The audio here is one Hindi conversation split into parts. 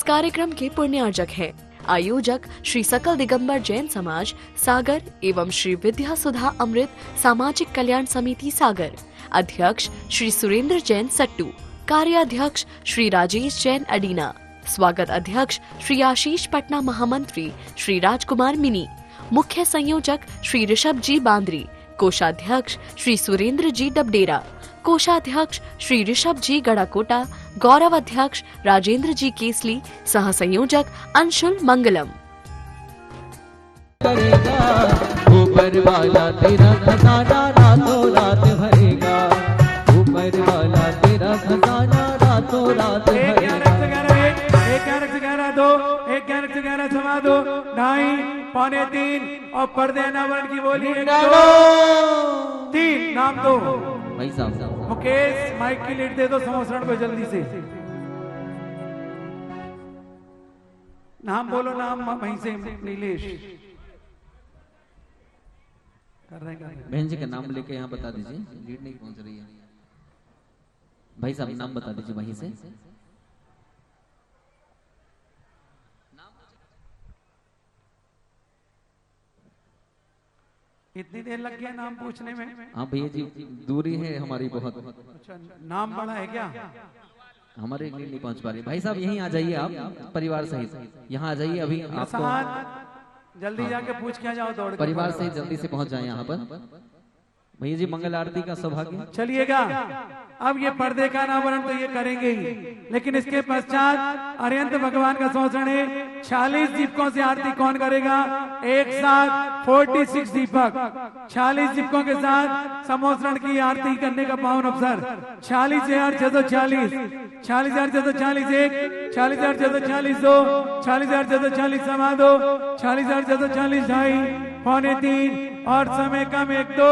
कार्यक्रम के पुण्यार्जक हैं आयोजक श्री सकल दिगंबर जैन समाज सागर एवं श्री विद्या सुधा अमृत सामाजिक कल्याण समिति सागर, अध्यक्ष श्री सुरेंद्र जैन सट्टू, कार्याध्यक्ष श्री राजेश जैन अडीना, स्वागत अध्यक्ष श्री आशीष पटना, महामंत्री श्री राजकुमार मिनी, मुख्य संयोजक श्री ऋषभ जी बांद्री, कोषाध्यक्ष श्री सुरेंद्र जी डबडेरा, कोषाध्यक्ष श्री ऋषभ जी गड़ाकोटा, गौरव अध्यक्ष राजेंद्र जी केसली, सह संयोजक अंशुल मंगलम। ऊपर वाला तेरा खजाना रातों रात भरेगा, ऊपर वाला तेरा खजाना रातों रात भरेगा। एक गैरक से गहरा समा दो, ढाई पौने तीन और पर्दे अनावरण की बोली 3 नाम दो। भाई साहब मुकेश माइक की लीड दे दो समोसरण को जल्दी से। नाम बोलो, नाम वहीं से नीलेश कर रहे हैं। बहन जी का नाम लेके यहाँ बता दीजिए, लीड नहीं पहुंच रही है। भाई साहब नाम बता दीजिए वहीं से। इतनी देर लग गया नाम पूछने में? हाँ भैया जी, दूरी है हमारी बहुत। अच्छा, नाम बड़ा है क्या? हमारे लिए नहीं पहुंच पा रही। भाई साहब यहीं आ जाइए, आप परिवार सहित यहाँ आ जाइए। अभी आपको जल्दी जाके पूछ के जाओ, दौड़ परिवार सहित जल्दी से पहुंच जाए यहाँ पर। भैया जी मंगल आरती का सौभाग्य। चलिएगा, अब ये पर्दे का अनावरण तो ये करेंगे ही, लेकिन इसके पश्चात अरिहंत भगवान का समोसरण है। 46 दीपकों से आरती कौन करेगा? एक साथ 46 दीपक, 46 दीपकों के साथ समोसरण की आरती करने का पावन अवसर। 40,640, 40,640 1, 40,640 2, 40,640 समा दो, 40,640 ढाई पौने 3 और समय कम 1 2।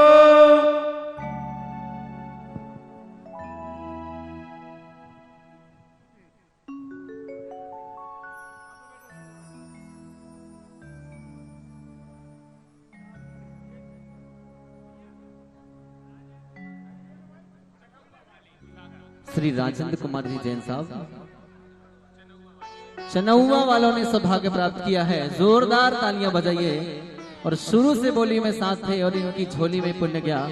श्री राजेंद्र कुमार जी जैन साहब चनौआ वालों ने सौभाग्य प्राप्त किया है। जोरदार तालियां बजाइए। और शुरू से बोली में साथ थे और इनकी झोली में पुण्य गया।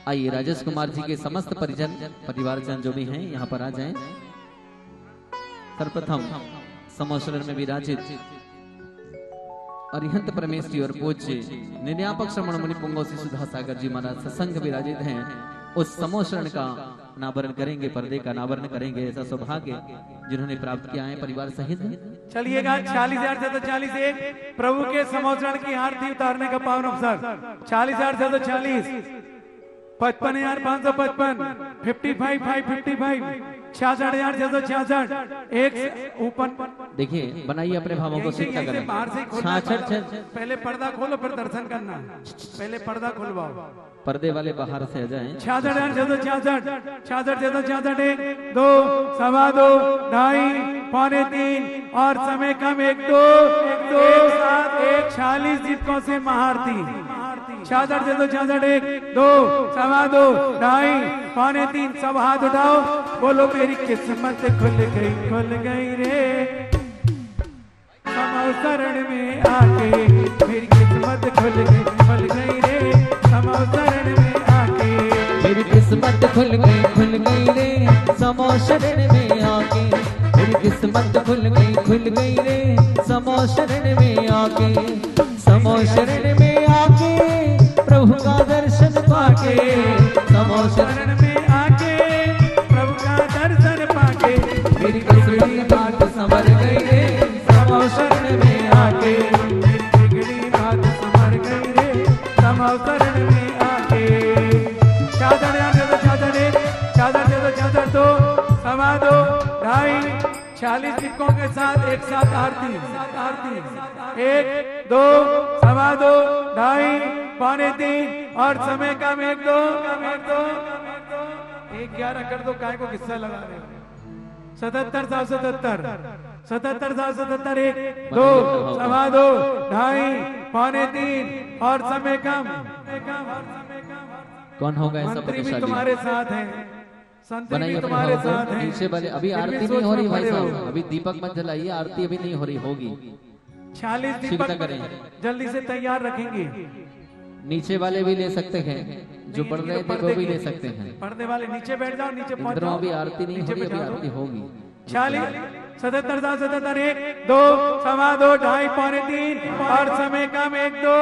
आइए राजेश कुमार जी के समस्त परिवारजन जो भी हैं यहाँ पर आ जाएं। सर्वप्रथम समोसरण में विराजित अरिहंत परमेश्वरी और पूज्य निर्यापक श्रमण मुनि पुंगोसी सुधा सागर जी महाराज सत्संग विराजित हैं। उस समोसरण का अनावरण करेंगे, पर्दे का अनावरण करेंगे। ऐसा सौभाग्य जिन्होंने प्राप्त किया है परिवार सहित। चलिएगा, 40,640 1 प्रभु के समोसरण की आरती उतारने का पावन अवसर। 40,640, 55,555, 55,555, 66,666 एक ऊपर। देखिए बनाइए अपने भावों को सिद्ध करें। बाहर से पहले पर्दा खोलो फिर दर्शन करना। पहले पर्दा खुलवाओ, पर्दे वाले बाहर से आ जाएं। 66,666, 66,666 1 2 सवा 2 ढाई पौने 3 और समय कम 1 2 1 7 1 40 दीपकों से महाआरती। 66,666 1 2 सवा 2 ढाई पौने 3। सब हाथ उठाओ, बोलो मेरी किस्मत खुल गई रे समोसरण में आके, मेरी किस्मत खुल गई रे समोसरण में आके, मेरी किस्मत खुल गई रे समोसरण में आके, मेरी किस्मत खुल गई रे समोसरण में आके, समोसरण में आके प्रभु का दर्शन पाके, समोसरण में आके प्रभु का दर्शन पाके, मेरी बिगड़ी बात संवर गई रे समोसरण में आके, मेरी बिगड़ी बात संवर गई रे समोसरण में आके। 4,666 2 सवा 2 ढाई 40 दीपकों के साथ एक साथ आरती 1 2 सवा 2 ढाई पौने 3 और समय कम 1 2 1 11 कर दो। काय को किस्सा लगा रहे हो? 77,777 77,777 1 2 सवा 2 ढाई पौने 3 और समय कम। कौन होगा ऐसा मंत्री भी प्रतिशाली? तुम्हारे साथ हैं, संतरी बनाइए भी अपने तुम्हारे हाथ साथ को। हैं। नीचे वाले अभी फिर भी आरती सोच नहीं हो रही में भाई पड़े हो। साहब, अभी दीपक मत जलाइए, आरती अभी नहीं हो रही, होगी। 46 शीघ्रता दीपक करें। जल्दी से तैयार रखेंगे। नीचे वाले भी ले सकते हैं, जो नहीं, पढ़ इनकी रहे तो थे वो भी पर्दे ले की। सकते हैं। पर्दे वाले नीचे बैठ जाओ, नीचे पहुंच इंद्रों जाओ। अभी आरती नहीं हो नीचे रही, अभी बैठा दो। आरती होगी। 46 77 77 1 2 सवा 2 ढाई पौने 3 और समय कम 1 2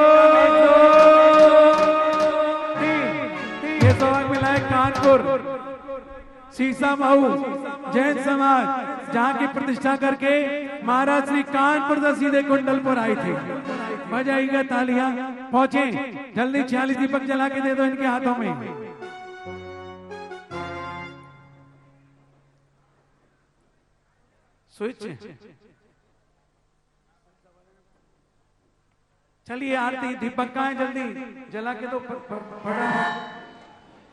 3। ये सौभाग्य मिला है कानपुर सीसा मऊ जैन समाज, जहाँ की प्रतिष्ठा करके महाराज श्री कानपुर से सीधे कुंडलपुर आए थे। बजाइएगा तालियां। पहुंचे जल्दी, 46 दीपक जला के दे दो इनके हाथों में। स्विच चलिए, आरती दीपक कहाँ है, जल्दी जला के दो फटाफट।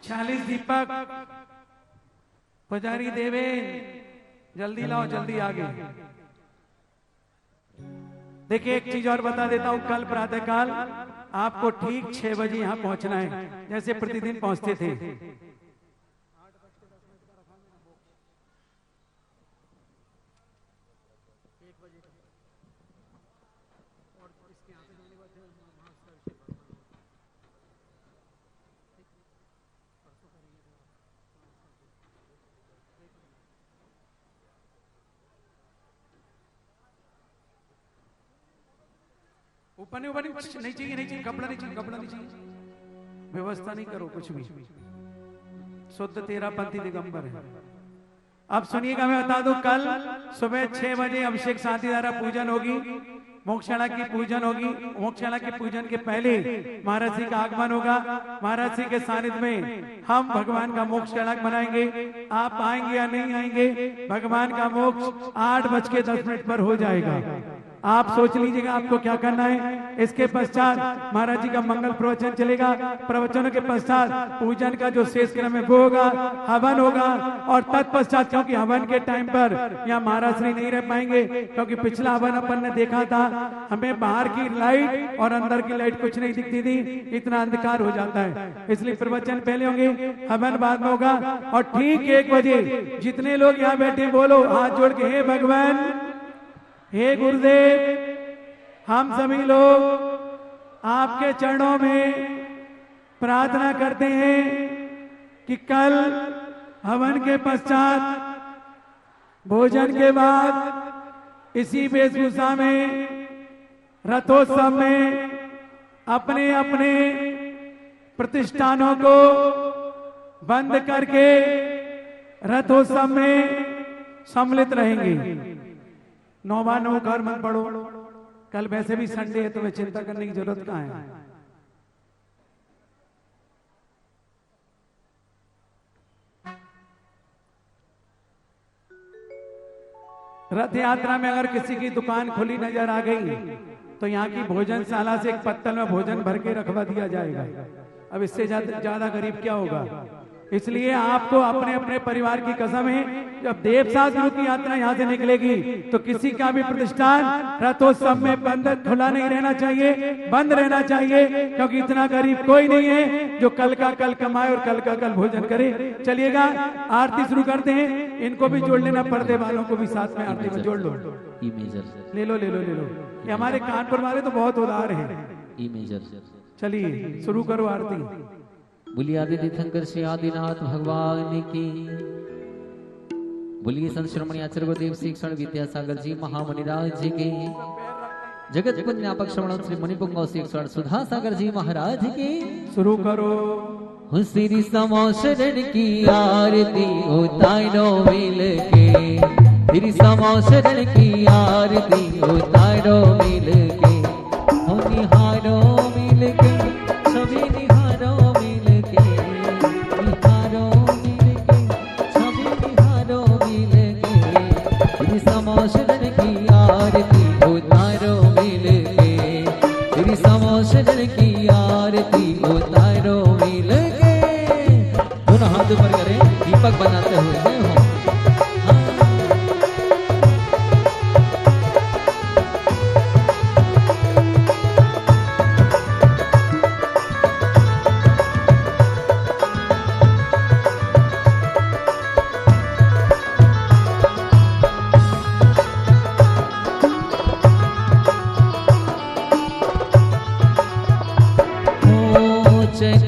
46 दीपक पुजारी देवेन, जल्दी लाओ, जल्दी आगे। देखिए एक चीज और बता देता हूं, कल प्रातःकाल आपको ठीक 6 बजे यहां पहुंचना है, जैसे प्रतिदिन पहुंचते थे। ऊपर नहीं, ऊपर नहीं चाहिए, नहीं चाहिए, कपड़ा नहीं चाहिए, कपड़ा नहीं चाहिए। व्यवस्था नहीं करो कुछ भी, शुद्ध तेरा पंथी दिगंबर है। अब सुनिएगा, मैं बता दूं, कल सुबह 6 बजे अभिषेक शांति द्वारा पूजन होगी, मोक्षशाला की पूजन होगी। मोक्षशाला के पूजन के पहले महाराज जी का आगमन होगा। महाराज जी के सानिध्य में हम भगवान का मोक्षशाला बनाएंगे। आप आएंगे या नहीं आएंगे, भगवान का मोक्ष 8:10 पर हो जाएगा। आप सोच लीजिएगा आपको क्या करना है। इसके पश्चात महाराज जी का मंगल प्रवचन चलेगा। प्रवचनों के पश्चात पूजन का जो शेष क्रम है वो होगा, हवन होगा, और तत्पश्चात, क्योंकि हवन के टाइम पर यहाँ महाराज श्री नहीं रह पाएंगे, क्योंकि पिछला हवन अपन ने देखा था, हमें बाहर की लाइट और अंदर की लाइट कुछ नहीं दिखती थी, इतना अंधकार हो जाता है। इसलिए प्रवचन पहले होंगे, हवन बाद में होगा। और ठीक 1 बजे जितने लोग यहाँ बैठे बोलो हाथ जोड़ के, हे भगवान, हे गुरुदेव, हम सभी लोग आपके चरणों में प्रार्थना करते हैं कि कल हवन के पश्चात भोजन के बाद इसी वेशभूषा में रथोत्सव में अपने अपने प्रतिष्ठानों को बंद करके रथोत्सव में सम्मिलित रहेंगे। 9 घर मत पढ़ो, कल वैसे भी संडे है, तुम्हें चिंता करने की जरूरत कहाँ है। रथ यात्रा में अगर किसी की दुकान खुली नजर आ गई तो यहाँ की भोजनशाला से एक पत्तल में भोजन भर के रखवा दिया जाएगा। अब इससे ज्यादा गरीब क्या होगा। इसलिए आपको अपने अपने परिवार की कसम है, जब देवसास गुरु की यात्रा यहाँ से निकलेगी तो किसी का भी प्रतिष्ठान रथोत्सव में बंद खुला नहीं रहना चाहिए, बंद रहना चाहिए, क्योंकि इतना गरीब कोई नहीं है जो कल का कल कमाए और कल का कल भोजन करे। चलिएगा, आरती शुरू करते हैं। इनको भी जोड़ लेना, पर्दे वालों को भी साथ में आरती में जोड़ लो। ले लो ले लो ले लो, ये हमारे कानपुर वाले तो बहुत उदार हैं। चलिए शुरू करो आरती। बोलिए आदि तीर्थंकर श्री आदिनाथ भगवान की, बोलिए संत श्रोमणी आचार्य गुरुदेव श्री क्षण विद्यासागर जी महामुनिराज जी के, जगत पुण्यापक श्रवण श्री मुनिपुंगव श्री क्षण सुधा सागर जी महाराज के। शुरू करो। श्री समो शरण की आरती उतारो मिल के, श्री समो शरण की आरती उतारो मिल के, हो निहारो मिल के, सभी निहारो मिल के, निहारो मिल के, सभी निहारो मिल के, श्री समो शरण की आरती उतारो मिल के, श्री समो शरण की आरती उतारो मिल के। दोनों हाथ ऊपर करें, दीपक बनाते हुए हो।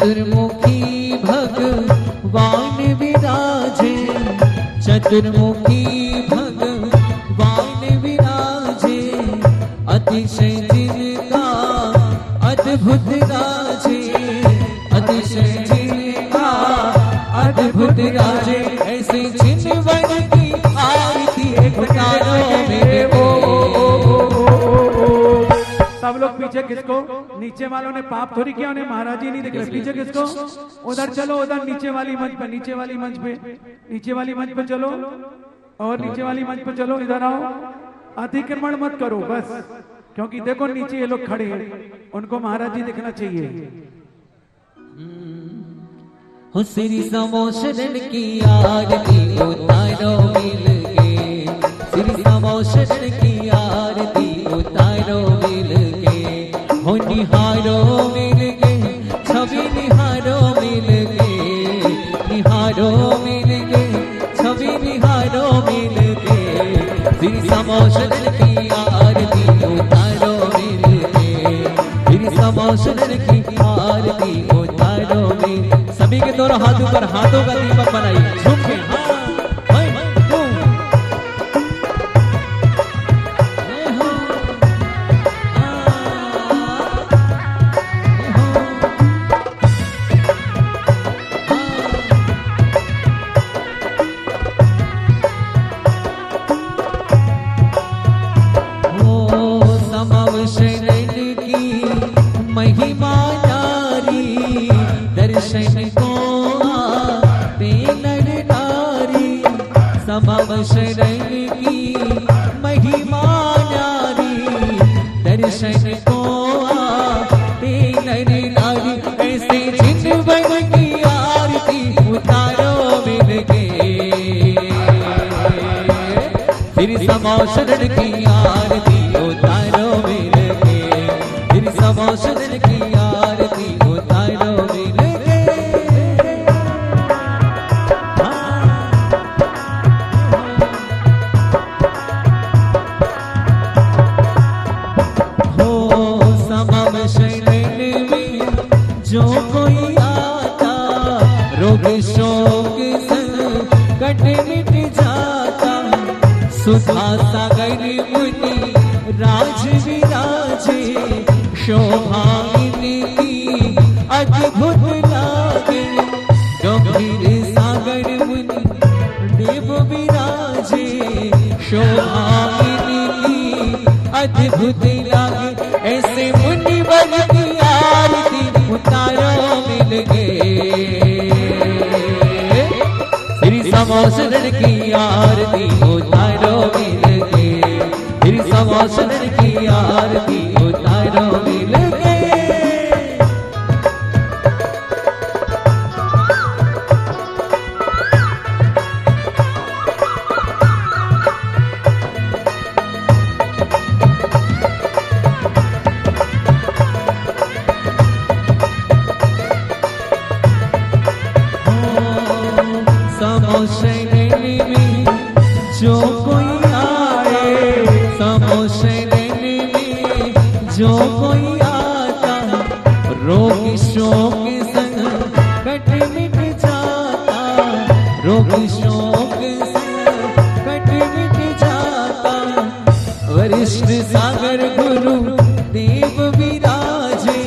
चतुर्मुखी भगवान विराजे, चतुर्मुखी भगवान विराजे, अतिशय जिनका अद्भुत राजे, अतिशय जिनका अद्भुत राजे, ऐसे जिनवन की आरती उतारो मेरे सब लोग पीछे किसको, नीचे वालों ने पाप थोड़ी किया, उन्हें महाराज जी नहीं दिख रहे। पीछे किसको, उधर चलो, उधर नीचे वाली मंच पे, नीचे वाली मंच पे, नीचे वाली मंच पे चलो, और नीचे वाली मंच पे चलो, इधर आओ। अतिक्रमण मत करो बस, क्योंकि देखो नीचे ये लोग खड़े हैं, उनको महाराज जी दिखना चाहिए। हो श्री समोशरण की आरती उतारो मिल के, श्री समोशरण की आरती उतारो मिल के, हो निहारो मिल के, छवि निहारो मिल के, निहारो मिल के, छवि निहारो मिल के, श्री समोशरण की आरती उतारो मिल के, श्री समोशरण की आरती उतारो मिल। सभी के दोनों हाथ ऊपर, हाथों का दीपक बनाइए, झूम के। महिमा नारी दर्शन को आते नर नारी, समम शरण की महिमा नारी दर्शन को आते नर नारी, ऐसे जिनवन की आरती उतारो मिल के, फिर समोशरण की आरती उतारो मिल के, फिर समोशरण की आरती उतारो मिल के। हो समम शरण में जो कोई आता, रोग शोक संकट मिट जाता, सुधा सागर मुनि राज विराजे, शोभा इनकी अद्भुत लागे, गंभीर सागर मुनि देव विराजे, शोभा इनकी अद्भुत लागे, ऐसे मुनि वर की आरती उतारो मिल गए, श्री समोशरण की आरती उतारो मिल गए, श्री समोशरण की आरती उतारो मिल गए। समोशरण में जो कोई आए, समोशरण में जो कोई आता, रोग शोक संकट मिट जाता, रोग शोक संकट मिट जाता, वरिष्ठ सागर गुरु देव विराजे,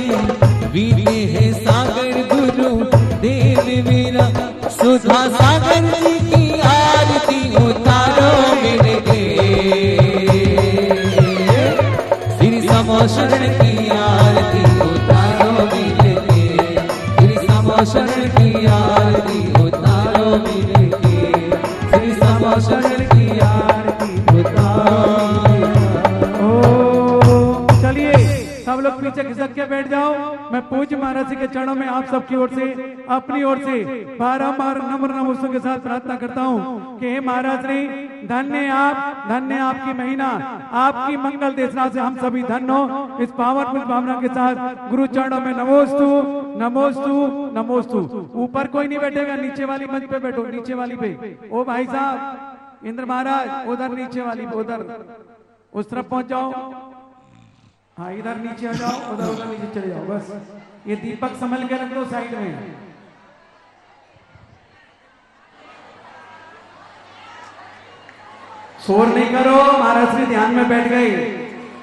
वीरे है सागर गुरु देव विराजे, सुधा सागर जी की आरती उतारो मिल के, श्री समोशरण की आरती उतारो मिल के, श्री समोशरण की आरती उतारो मिल के, श्री समोशरण की आरती उतारो। चलिए सब लोग पीछे खिसक के बैठ जाओ। मैं पूज्य महाराज जी के चरणों में आप सबकी ओर से, अपनी ओर से बारंबार नम्र नमस्सों के साथ प्रार्थना करता हूँ कि हे महाराज जी, धन्य आप, धन्य आपकी महीना, आपकी मंगल देशना से हम सभी धन्य हो। इस पावनपुर भावना के साथ गुरु चरणों में नमोस्तु नमोस्तु नमोस्तु। ऊपर कोई नहीं बैठेगा, नीचे वाली मंच पे बैठो, नीचे वाली पे। ओ भाई साहब इंद्र महाराज उधर नीचे वाली पे, उधर उस तरफ पहुंच जाओ। हाँ इधर नीचे आ जाओ, उधर उधर नीचे चले जाओ बस। ये दीपक संभल के रख दो साइड में। शोर नहीं करो, महाराज श्री ध्यान में बैठ गए।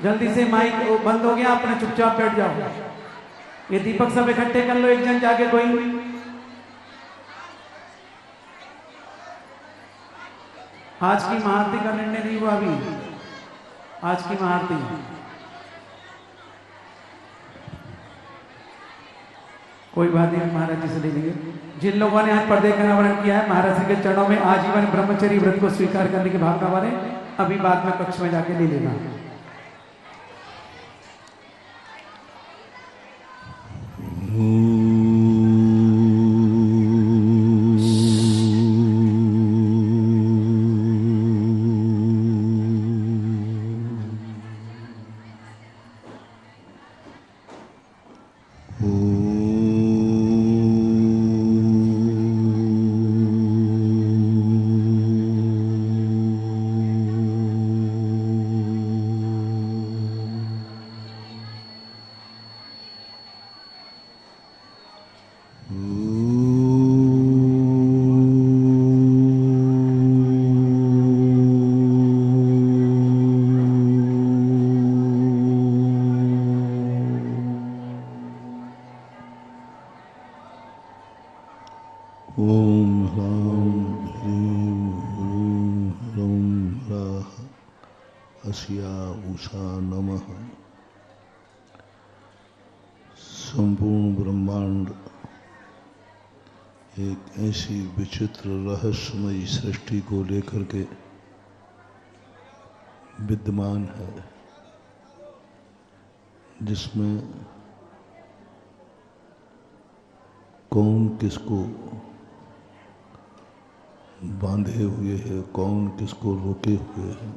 जल्दी से माइक बंद हो गया, अपने चुपचाप बैठ जाओ। ये दीपक सब इकट्ठे कर लो, एक जन जाके कोई। आज की महाआरती का निर्णय नहीं हुआ अभी, आज की महाआरती। कोई बात नहीं, महाराज जी से ले लेंगे। जिन लोगों ने आज पर्दे का अनावरण किया है, महाराज जी के चरणों में आजीवन ब्रह्मचर्य व्रत को स्वीकार करने की भावना वाले अभी बाद में कक्ष में जाके ले लेना। ओम ह्रां ह्रीं ह्रूं ह्रौं ह्राः अस्या उषा नमः। संपूर्ण ब्रह्मांड एक ऐसी विचित्र रहस्यमयी सृष्टि को लेकर के विद्यमान है जिसमें कौन किसको बांधे हुए है, कौन किसको रोके हुए है,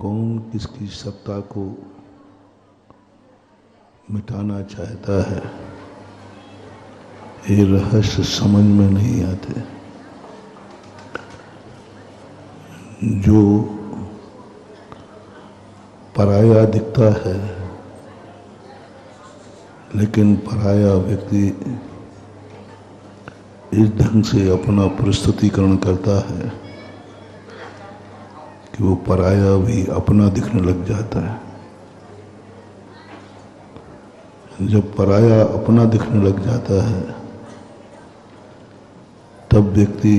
कौन किसकी सत्ता को मिटाना चाहता है, ये रहस्य समझ में नहीं आते। जो पराया दिखता है, लेकिन पराया व्यक्ति इस ढंग से अपना प्रस्तुतिकरण करता है कि वो पराया भी अपना दिखने लग जाता है। जब पराया अपना दिखने लग जाता है तब व्यक्ति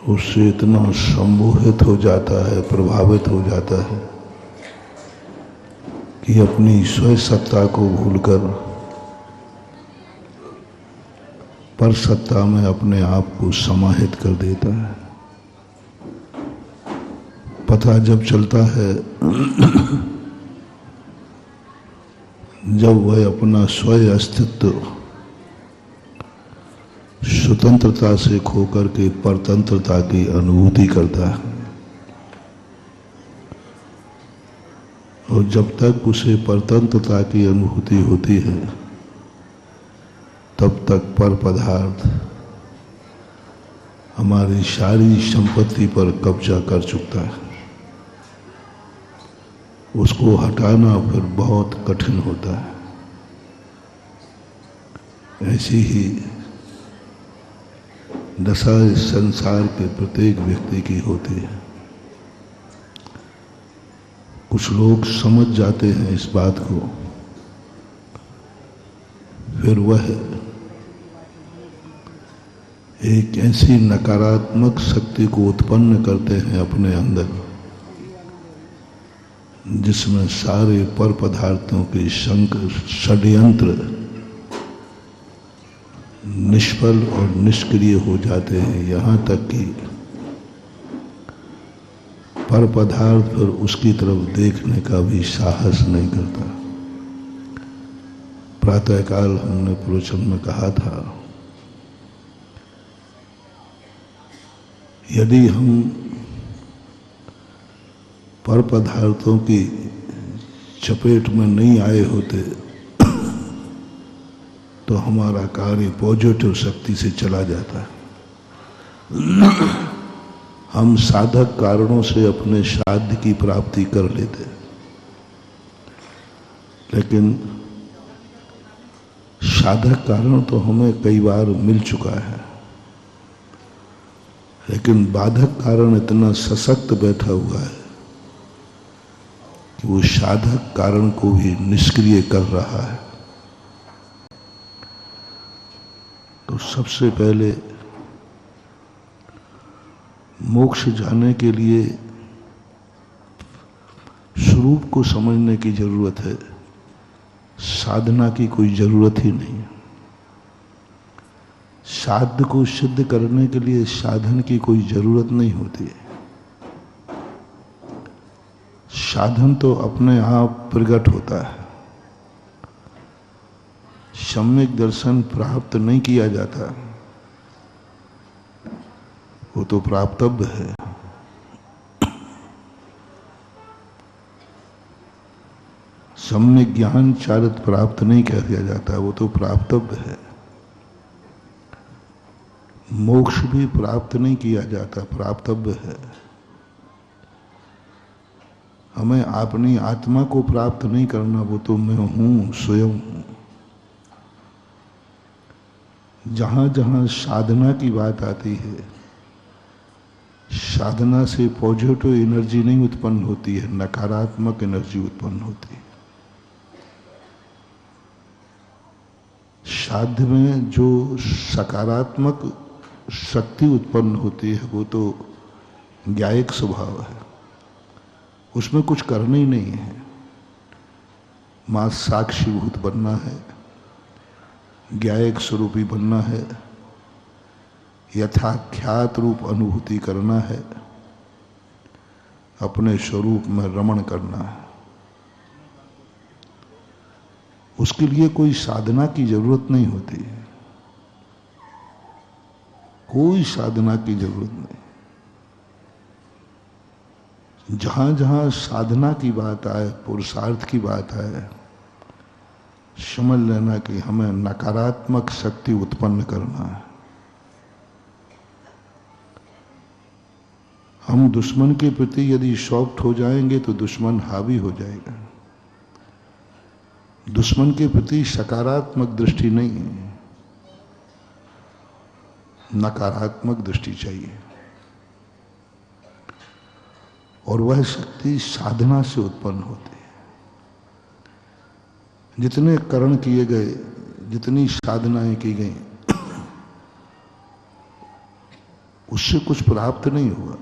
उससे इतना सम्मोहित हो जाता है, प्रभावित हो जाता है कि अपनी स्वयं सत्ता को भूलकर पर सत्ता में अपने आप को समाहित कर देता है। पता जब चलता है जब वह अपना स्वयं अस्तित्व स्वतंत्रता से खोकर के परतंत्रता की अनुभूति करता है, और जब तक उसे परतंत्रता की अनुभूति होती है तब तक पर पदार्थ हमारी सारी संपत्ति पर कब्जा कर चुकता है। उसको हटाना फिर बहुत कठिन होता है। ऐसी ही दशा इस संसार के प्रत्येक व्यक्ति की होती है। कुछ लोग समझ जाते हैं इस बात को, फिर वह एक ऐसी नकारात्मक शक्ति को उत्पन्न करते हैं अपने अंदर जिसमें सारे पर पदार्थों के षड्यंत्र निष्फल और निष्क्रिय हो जाते हैं। यहाँ तक कि पर पदार्थ पर उसकी तरफ देखने का भी साहस नहीं करता। प्रातःकाल हमने प्रवचन में कहा था, यदि हम पर पदार्थों की चपेट में नहीं आए होते तो हमारा कार्य पॉजिटिव शक्ति से चला जाता है। हम साधक कारणों से अपने साध्य की प्राप्ति कर लेते, लेकिन साधक कारण तो हमें कई बार मिल चुका है, लेकिन बाधक कारण इतना सशक्त बैठा हुआ है कि वो साधक कारण को भी निष्क्रिय कर रहा है। तो सबसे पहले मोक्ष जाने के लिए स्वरूप को समझने की जरूरत है, साधना की कोई जरूरत ही नहीं। साध्य को सिद्ध करने के लिए साधन की कोई जरूरत नहीं होती है। साधन तो अपने आप प्रकट होता है। सम्यक दर्शन प्राप्त नहीं किया जाता, वो तो प्राप्तव्य है। सम्यक ज्ञान चारित प्राप्त नहीं किया जाता, वो तो प्राप्तव्य है। मोक्ष भी प्राप्त नहीं किया जाता, प्राप्तव्य है। हमें अपनी आत्मा को प्राप्त नहीं करना, वो तो मैं हूं, स्वयं हूं। जहां जहां साधना की बात आती है, साधना से पॉजिटिव एनर्जी नहीं उत्पन्न होती है, नकारात्मक एनर्जी उत्पन्न होती है। साध्य में जो सकारात्मक शक्ति उत्पन्न होती है वो तो ज्ञायक स्वभाव है, उसमें कुछ करना ही नहीं है। मां साक्षीभूत बनना है, ज्ञायक स्वरूपी बनना है, यथाख्यात रूप अनुभूति करना है, अपने स्वरूप में रमण करना है। उसके लिए कोई साधना की जरूरत नहीं होती, कोई साधना की जरूरत नहीं। जहां जहां साधना की बात आए, पुरुषार्थ की बात आए, समझ लेना कि हमें नकारात्मक शक्ति उत्पन्न करना है। हम दुश्मन के प्रति यदि सॉफ्ट हो जाएंगे तो दुश्मन हावी हो जाएगा। दुश्मन के प्रति सकारात्मक दृष्टि नहीं है, नकारात्मक दृष्टि चाहिए। और वह शक्ति साधना से उत्पन्न होती है। जितने करण किए गए, जितनी साधनाएं की गई, उससे कुछ प्राप्त नहीं हुआ।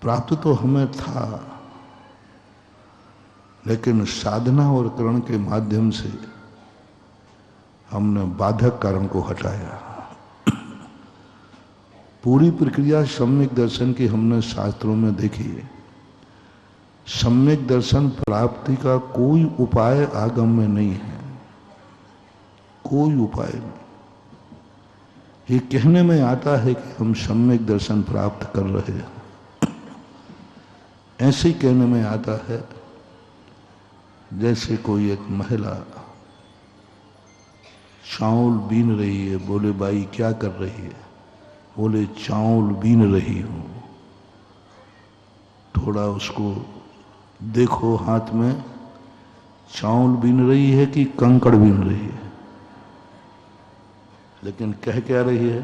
प्राप्त तो हमें था, लेकिन साधना और करण के माध्यम से हमने बाधक कारण को हटाया। पूरी प्रक्रिया सम्यक दर्शन की हमने शास्त्रों में देखी है। सम्यक दर्शन प्राप्ति का कोई उपाय आगम में नहीं है, कोई उपाय नहीं। ये कहने में आता है कि हम सम्यक दर्शन प्राप्त कर रहे हैं, ऐसे ही कहने में आता है जैसे कोई एक महिला चावल बीन रही है। बोले बाई क्या कर रही है? बोले चावल बीन रही हूं। थोड़ा उसको देखो, हाथ में चावल बीन रही है कि कंकड़ बीन रही है? लेकिन कह क्या रही है?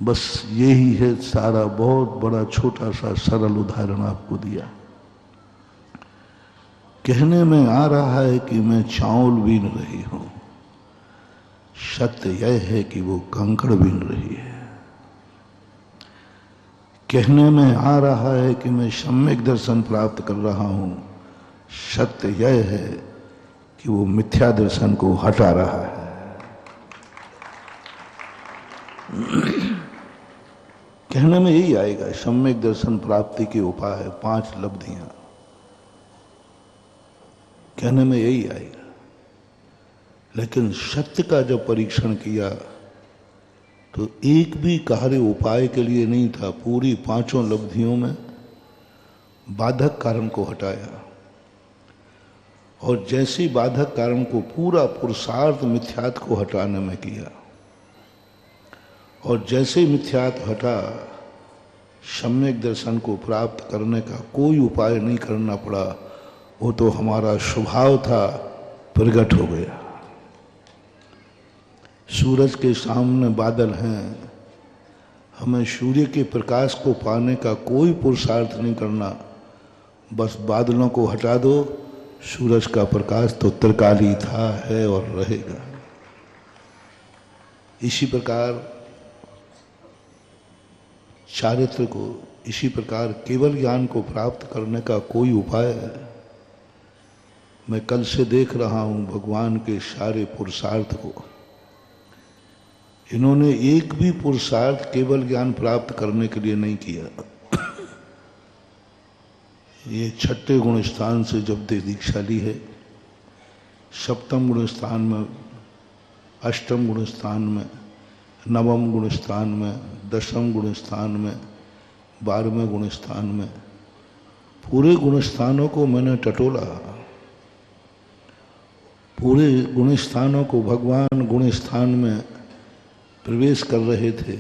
बस यही है सारा। बहुत बड़ा छोटा सा सरल उदाहरण आपको दिया। कहने में आ रहा है कि मैं चावल बीन रही हूं, सत्य यह है कि वो कंकड़ बीन रही है। कहने में आ रहा है कि मैं सम्यक दर्शन प्राप्त कर रहा हूं, सत्य यह है कि वो मिथ्या दर्शन को हटा रहा है। कहने में यही आएगा, सम्यक दर्शन प्राप्ति के उपाय 5 लब्धियां, कहने में यही आएगा। लेकिन सत्य का जब परीक्षण किया तो एक भी कार्य उपाय के लिए नहीं था। पूरी 5 लब्धियों में बाधक कारण को हटाया, और जैसी बाधक कारण को पूरा पुरुषार्थ मिथ्यात्व को हटाने में किया, और जैसे ही मिथ्यात्व हटा, सम्यक दर्शन को प्राप्त करने का कोई उपाय नहीं करना पड़ा, वो तो हमारा स्वभाव था, प्रकट हो गया। सूरज के सामने बादल हैं, हमें सूर्य के प्रकाश को पाने का कोई पुरुषार्थ नहीं करना, बस बादलों को हटा दो, सूरज का प्रकाश तो त्रिकाली था, है और रहेगा। इसी प्रकार चारित्र को, इसी प्रकार केवल ज्ञान को प्राप्त करने का कोई उपाय है। मैं कल से देख रहा हूं भगवान के सारे पुरुषार्थ को, इन्होंने एक भी पुरुषार्थ केवल ज्ञान प्राप्त करने के लिए नहीं किया। ये छठे गुण स्थान से जब दीक्षा ली है, सप्तम गुण स्थान में, अष्टम गुण स्थान में, नवम गुण स्थान में, दसम गुण स्थान में, 12वें गुण स्थान में, पूरे गुण स्थानों को मैंने टटोला। पूरे गुण स्थानों को भगवान गुण स्थान में प्रवेश कर रहे थे,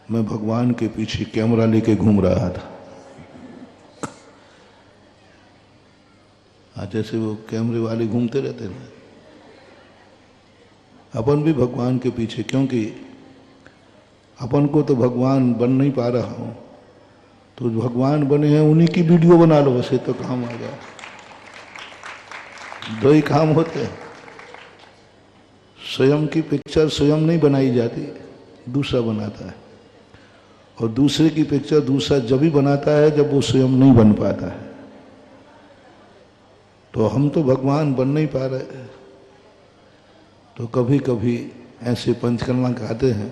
मैं भगवान के पीछे कैमरा लेके घूम रहा था। आज जैसे वो कैमरे वाले घूमते रहते हैं, अपन भी भगवान के पीछे, क्योंकि अपन को तो भगवान बन नहीं पा रहा हूं, तो भगवान बने हैं उन्हीं की वीडियो बना लो, वैसे तो काम आ गया। दो ही काम होते हैं, स्वयं की पिक्चर स्वयं नहीं बनाई जाती, दूसरा बनाता है, और दूसरे की पिक्चर दूसरा जब भी बनाता है जब वो स्वयं नहीं बन पाता है। तो हम तो भगवान बन नहीं पा रहे, तो कभी कभी ऐसे पंचकर्मा गाते हैं,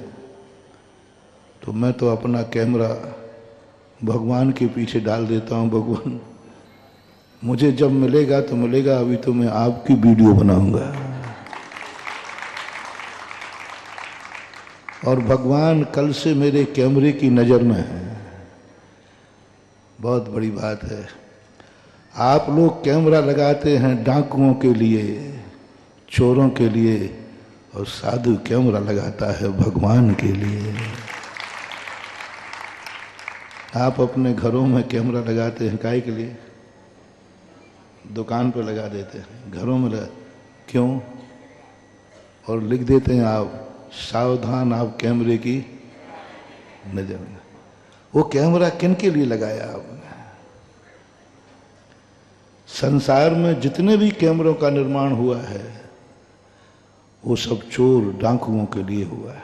तो मैं तो अपना कैमरा भगवान के पीछे डाल देता हूँ। भगवान मुझे जब मिलेगा तो मिलेगा, अभी तो मैं आपकी वीडियो बनाऊंगा। और भगवान कल से मेरे कैमरे की नज़र में है, बहुत बड़ी बात है। आप लोग कैमरा लगाते हैं डाकुओं के लिए, चोरों के लिए, और साधु कैमरा लगाता है भगवान के लिए। आप अपने घरों में कैमरा लगाते हैं काहे के लिए? दुकान पर लगा देते हैं, घरों में क्यों? और लिख देते हैं आप, सावधान आप कैमरे की नजर में। वो कैमरा किन के लिए लगाया आपने? संसार में जितने भी कैमरों का निर्माण हुआ है वो सब चोर डाकुओं के लिए हुआ है।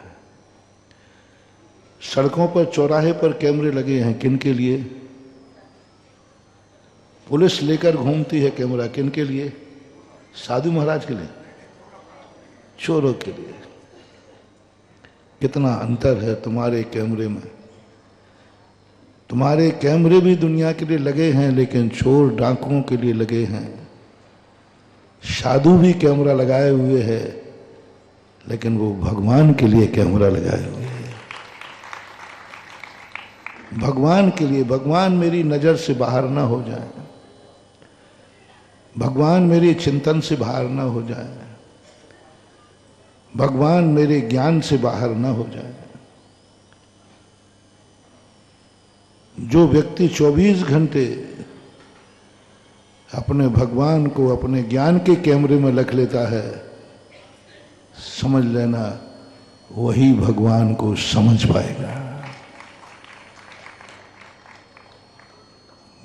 सड़कों पर चौराहे पर कैमरे लगे हैं, किन के लिए? पुलिस लेकर घूमती है कैमरा, किन के लिए? साधु महाराज के लिए, चोरों के लिए। कितना अंतर है तुम्हारे कैमरे में। तुम्हारे कैमरे भी दुनिया के लिए लगे हैं, लेकिन चोर डाकुओं के लिए लगे हैं। साधु भी कैमरा लगाए हुए हैं, लेकिन वो भगवान के लिए कैमरा लगाए हुए हैं, भगवान के लिए। भगवान मेरी नजर से बाहर ना हो जाए, भगवान मेरे चिंतन से बाहर ना हो जाए, भगवान मेरे ज्ञान से बाहर ना हो जाए। जो व्यक्ति 24 घंटे अपने भगवान को अपने ज्ञान के कैमरे में रख लेता है, समझ लेना वही भगवान को समझ पाएगा।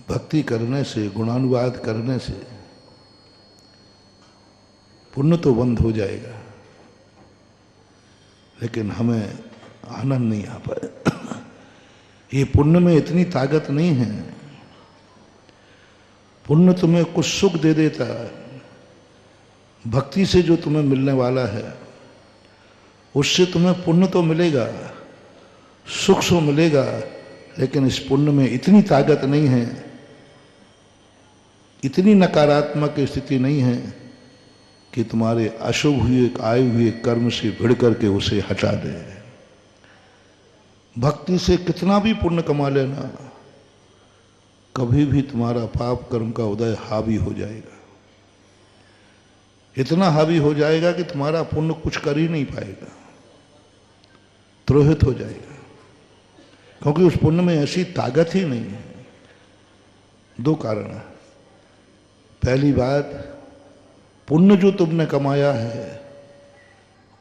भक्ति करने से, गुणानुवाद करने से पुण्य तो बंद हो जाएगा, लेकिन हमें आनंद नहीं आ पाए। ये पुण्य में इतनी ताकत नहीं है। पुण्य तुम्हें कुछ सुख दे देता है, भक्ति से जो तुम्हें मिलने वाला है उससे तुम्हें पुण्य तो मिलेगा, सुख तो मिलेगा, लेकिन इस पुण्य में इतनी ताकत नहीं है, इतनी नकारात्मक स्थिति नहीं है कि तुम्हारे अशुभ हुए आए हुए कर्म से भिड़ करके उसे हटा दे। भक्ति से कितना भी पुण्य कमा लेना, कभी भी तुम्हारा पाप कर्म का उदय हावी हो जाएगा। इतना हावी हो जाएगा कि तुम्हारा पुण्य कुछ कर ही नहीं पाएगा। द्रोहित हो जाएगा, क्योंकि उस पुण्य में ऐसी ताकत ही नहीं है। दो कारण है। पहली बात, पुण्य जो तुमने कमाया है,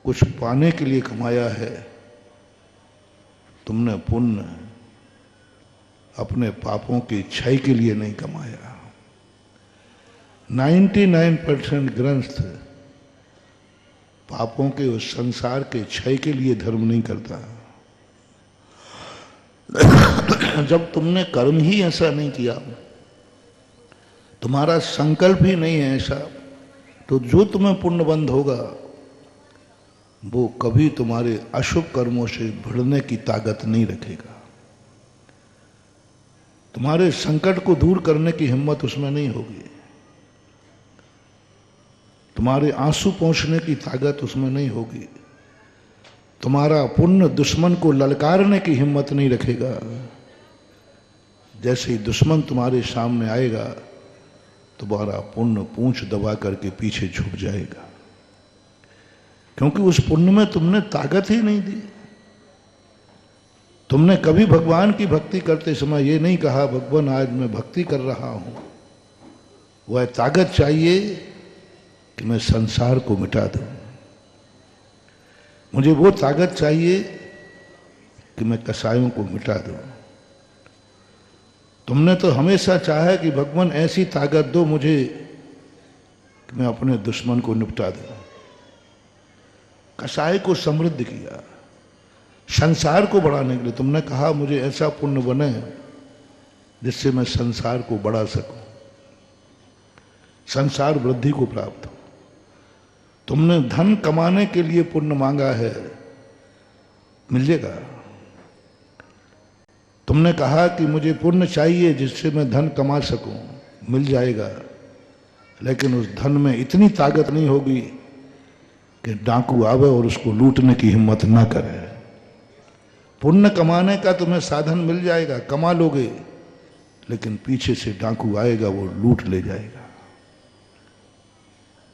कुछ पाने के लिए कमाया है। तुमने पुण्य अपने पापों की क्षय के लिए नहीं कमाया। 99% ग्रंथ पापों के उस संसार के क्षय के लिए धर्म नहीं करता। जब तुमने कर्म ही ऐसा नहीं किया, तुम्हारा संकल्प ही नहीं है ऐसा, तो जो तुम्हें पुण्यबंध होगा वो कभी तुम्हारे अशुभ कर्मों से भिड़ने की ताकत नहीं रखेगा। तुम्हारे संकट को दूर करने की हिम्मत उसमें नहीं होगी। तुम्हारे आंसू पोंछने की ताकत उसमें नहीं होगी। तुम्हारा पुण्य दुश्मन को ललकारने की हिम्मत नहीं रखेगा। जैसे ही दुश्मन तुम्हारे सामने आएगा, तुम्हारा पुण्य पूंछ दबा करके पीछे झुक जाएगा, क्योंकि उस पुण्य में तुमने ताकत ही नहीं दी। तुमने कभी भगवान की भक्ति करते समय ये नहीं कहा भगवान आज मैं भक्ति कर रहा हूं। वह ताकत चाहिए कि मैं संसार को मिटा दूं। मुझे वो ताकत चाहिए कि मैं कसायों को मिटा दूं। तुमने तो हमेशा चाहा कि भगवान ऐसी ताकत दो मुझे कि मैं अपने दुश्मन को निपटा दूं। कसाय को समृद्ध किया, संसार को बढ़ाने के लिए तुमने कहा मुझे ऐसा पुण्य बने जिससे मैं संसार को बढ़ा सकूं, संसार वृद्धि को प्राप्त हो। तुमने धन कमाने के लिए पुण्य मांगा है, मिलेगा। तुमने कहा कि मुझे पुण्य चाहिए जिससे मैं धन कमा सकूं, मिल जाएगा। लेकिन उस धन में इतनी ताकत नहीं होगी कि डाकू आवे और उसको लूटने की हिम्मत ना करे। पुण्य कमाने का तुम्हें साधन मिल जाएगा, कमा लोगे, लेकिन पीछे से डाकू आएगा, वो लूट ले जाएगा।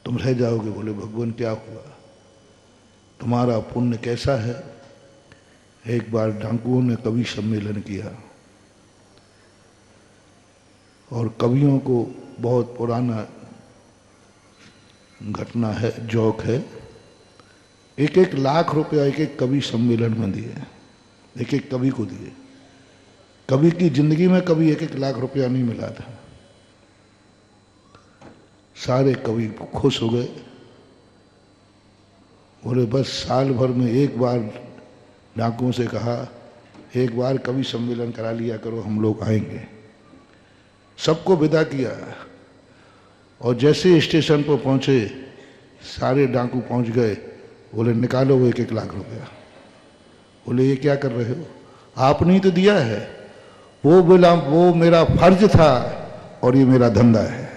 तुम रह जाओगे, बोले भगवान क्या हुआ, तुम्हारा पुण्य कैसा है। एक बार डाकुओं ने कवि सम्मेलन किया और कवियों को बहुत पुराना घटना है, जोक है। 1-1 लाख रुपया एक कवि सम्मेलन में दिए, एक कवि को दिए। कवि की जिंदगी में कभी 1-1 लाख रुपया नहीं मिला था। सारे कवि खुश हो गए, बोले बस साल भर में एक बार डाकुओं से कहा एक बार कवि सम्मेलन करा लिया करो, हम लोग आएंगे। सबको विदा किया और जैसे स्टेशन पर पहुंचे सारे डाकू पहुंच गए। बोले निकालो वो 1-1 लाख रुपया। बोले ये क्या कर रहे हो, आपने ही तो दिया है। वो बोला वो मेरा फर्ज था और ये मेरा धंधा है,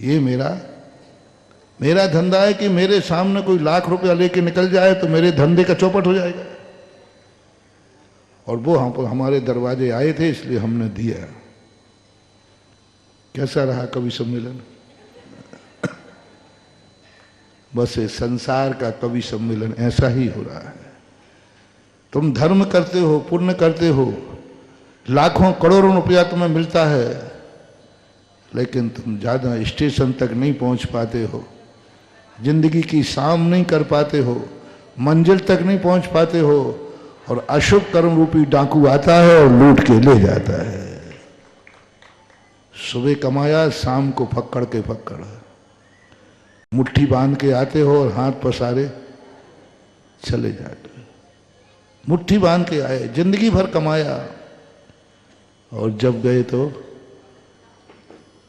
ये मेरा धंधा है कि मेरे सामने कोई लाख रुपया लेके निकल जाए तो मेरे धंधे का चौपट हो जाएगा। और वो हमारे दरवाजे आए थे इसलिए हमने दिया। कैसा रहा कवि सम्मेलन। बस ये संसार का कवि सम्मेलन ऐसा ही हो रहा है। तुम धर्म करते हो, पुण्य करते हो, लाखों करोड़ों रुपया तुम्हें मिलता है, लेकिन तुम ज्यादा स्टेशन तक नहीं पहुंच पाते हो, जिंदगी की शाम नहीं कर पाते हो, मंजिल तक नहीं पहुंच पाते हो, और अशुभ कर्म रूपी डाकू आता है और लूट के ले जाता है। सुबह कमाया, शाम को फक्कड़ के फक्कड़, मुट्ठी बांध के आते हो और हाथ पसारे चले जाते हो। मुट्ठी बांध के आए, जिंदगी भर कमाया, और जब गए तो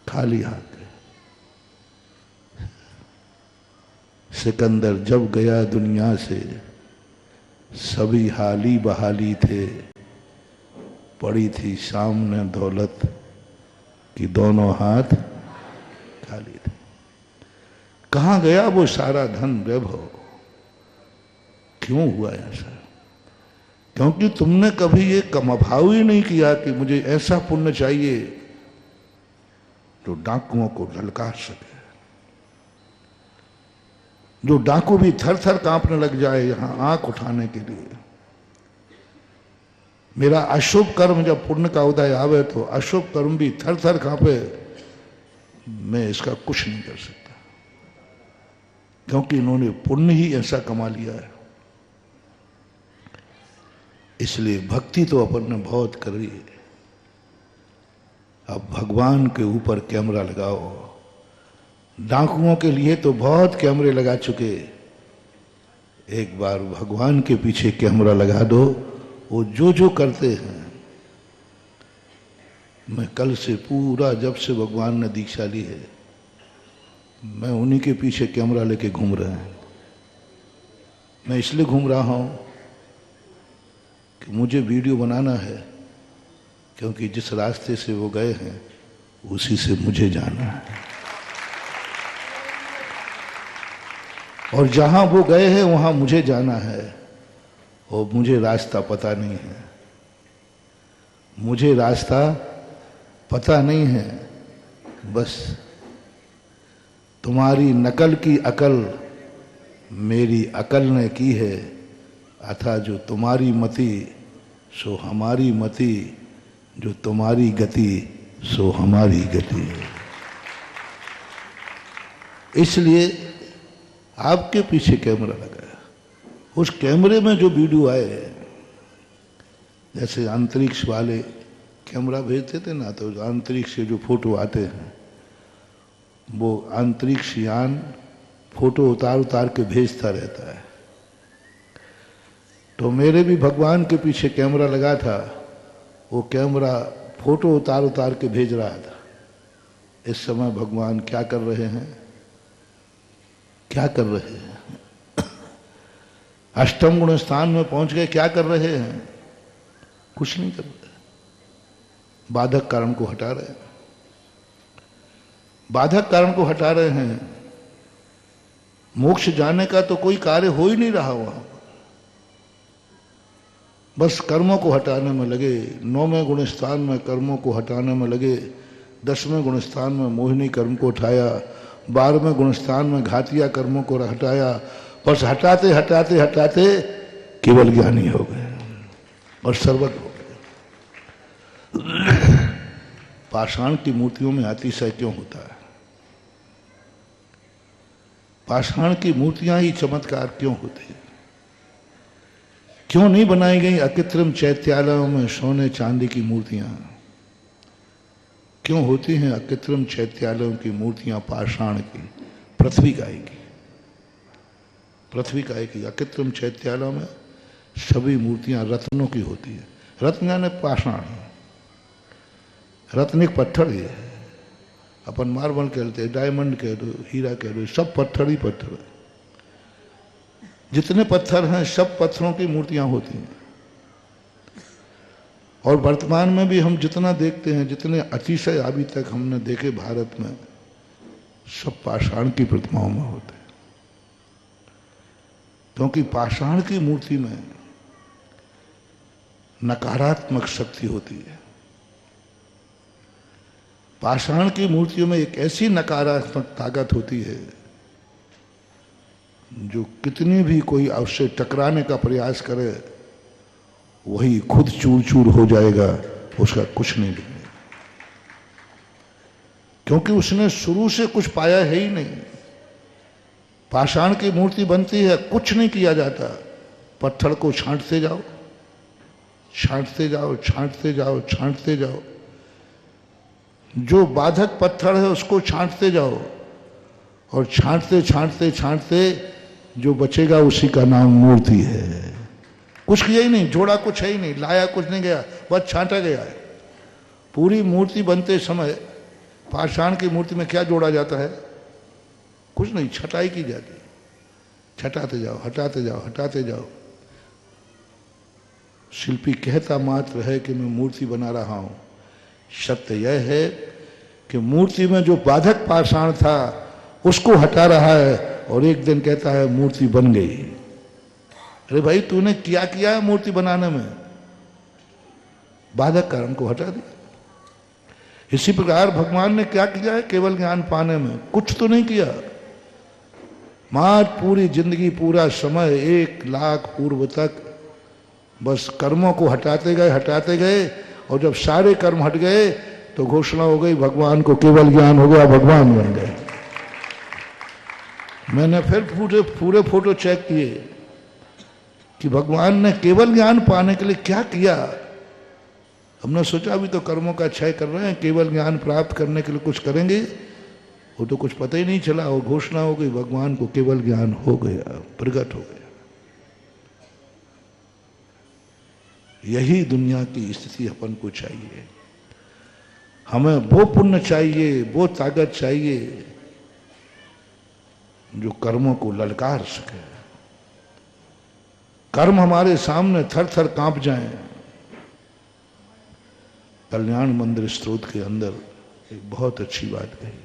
खाली हाथ। सिकंदर जब गया दुनिया से सभी हाली बहाली थे, पड़ी थी सामने दौलत कि दोनों हाथ खाली थे। कहाँ गया वो सारा धन वैभव, क्यों हुआ ऐसा? क्योंकि तुमने कभी ये कमभाव ही नहीं किया कि मुझे ऐसा पुण्य चाहिए जो डाकुओं को ललकार सके। जो डाकू भी थर थर कांपने लग जाए यहां आंख उठाने के लिए। मेरा अशुभ कर्म जब पुण्य का उदय आवे तो अशुभ कर्म भी थर थर कांपे, मैं इसका कुछ नहीं कर सकता, क्योंकि इन्होंने पुण्य ही ऐसा कमा लिया है। इसलिए भक्ति तो अपन ने बहुत करी है, अब भगवान के ऊपर कैमरा लगाओ। डाकुओं के लिए तो बहुत कैमरे लगा चुके, एक बार भगवान के पीछे कैमरा लगा दो, वो जो जो करते हैं। मैं कल से पूरा, जब से भगवान ने दीक्षा ली है, मैं उन्हीं के पीछे कैमरा लेके घूम रहा हूं। मैं इसलिए घूम रहा हूं कि मुझे वीडियो बनाना है, क्योंकि जिस रास्ते से वो गए हैं उसी से मुझे जाना है, और जहां वो गए हैं वहां मुझे जाना है। और मुझे रास्ता पता नहीं है, मुझे रास्ता पता नहीं है। बस तुम्हारी नकल की अकल मेरी अकल ने की है, अथा जो तुम्हारी मति सो हमारी मति, जो तुम्हारी गति सो हमारी गति। इसलिए आपके पीछे कैमरा लगाया। उस कैमरे में जो वीडियो आए, जैसे अंतरिक्ष वाले कैमरा भेजते थे ना, तो अंतरिक्ष से जो फोटो आते हैं, वो अंतरिक्ष यान फोटो उतार उतार के भेजता रहता है। तो मेरे भी भगवान के पीछे कैमरा लगा था, वो कैमरा फोटो उतार उतार के भेज रहा था। इस समय भगवान क्या कर रहे हैं, क्या कर रहे हैं? अष्टम गुण स्थान में पहुंच गए, क्या कर रहे हैं? कुछ नहीं कर रहे, बाधक कारण को हटा रहे हैं, बाधक कारण को हटा रहे हैं। मोक्ष जाने का तो कोई कार्य हो ही नहीं रहा वहां, बस कर्मों को हटाने में लगे। 9वें गुण स्थान में कर्मों को हटाने में लगे, 10वें गुण स्थान में मोहिनी कर्म को उठाया, 12वें गुण स्थान में घातिया कर्मों को हटाया। बस हटाते हटाते हटाते केवल ज्ञानी हो गए और सर्वज्ञ हो गए। पाषाण की मूर्तियों में अतिशय क्यों होता है? पाषाण की मूर्तियां ही चमत्कार क्यों होती है? क्यों नहीं बनाई गई अकृत्रिम चैत्यालयों में सोने चांदी की मूर्तियां? क्यों होती हैं अकृत्रिम चैत्यालयों की मूर्तियां पाषाण की? पृथ्वी काय की, पृथ्वी काय की। अकृत्रिम चैत्यालयों में सभी मूर्तियां रत्नों की होती है। रत्न यानी पाषाण, रत्न एक पत्थर ही है। अपन मार्बल कहते हैं, डायमंड कह दो, हीरा कह दो, सब पत्थर ही पत्थर है। जितने पत्थर हैं सब पत्थरों की मूर्तियां होती हैं। और वर्तमान में भी हम जितना देखते हैं, जितने अतिशय अभी तक हमने देखे भारत में, सब पाषाण की प्रतिमाओं में होते हैं। क्योंकि पाषाण की मूर्ति में नकारात्मक शक्ति होती है। पाषाण की मूर्तियों में एक ऐसी नकारात्मक ताकत होती है जो कितनी भी कोई उससे टकराने का प्रयास करे, वही खुद चूर चूर हो जाएगा, उसका कुछ नहीं बनेगा, क्योंकि उसने शुरू से कुछ पाया है ही नहीं। पाषाण की मूर्ति बनती है, कुछ नहीं किया जाता, पत्थर को छांटते जाओ, छांटते जाओ, छांटते जाओ, छांटते जाओ। जो बाधक पत्थर है उसको छांटते जाओ, और छांटते छांटते छांटते जो बचेगा उसी का नाम मूर्ति है। कुछ किया ही नहीं, जोड़ा कुछ है ही नहीं, लाया कुछ नहीं गया, बस छांटा गया है। पूरी मूर्ति बनते समय पाषाण की मूर्ति में क्या जोड़ा जाता है? कुछ नहीं, छटाई की जाती है। छटाते जाओ, हटाते जाओ, हटाते जाओ। शिल्पी कहता मात्र है कि मैं मूर्ति बना रहा हूं, सत्य यह है कि मूर्ति में जो बाधक पाषाण था उसको हटा रहा है, और एक दिन कहता है मूर्ति बन गई। अरे भाई, तूने क्या किया है मूर्ति बनाने में? बाधक कारण को हटा दिया। इसी प्रकार भगवान ने क्या किया है केवल ज्ञान पाने में? कुछ तो नहीं किया। मार पूरी जिंदगी, पूरा समय 1 लाख पूर्व तक बस कर्मों को हटाते गए, और जब सारे कर्म हट गए तो घोषणा हो गई भगवान को केवल ज्ञान हो गया, भगवान बन गए। मैंने फिर पूरे फोटो चेक किए कि भगवान ने केवल ज्ञान पाने के लिए क्या किया। हमने सोचा अभी तो कर्मों का क्षय कर रहे हैं, केवल ज्ञान प्राप्त करने के लिए कुछ करेंगे, वो तो कुछ पता ही नहीं चला, और घोषणा हो गई भगवान को केवल ज्ञान हो गया, प्रकट हो गया। यही दुनिया की स्थिति अपन को चाहिए। हमें वो पुण्य चाहिए, वो ताकत चाहिए जो कर्मों को ललकार सके, कर्म हमारे सामने थर थर कांप जाएं। कल्याण मंदिर स्तोत्र के अंदर एक बहुत अच्छी बात कही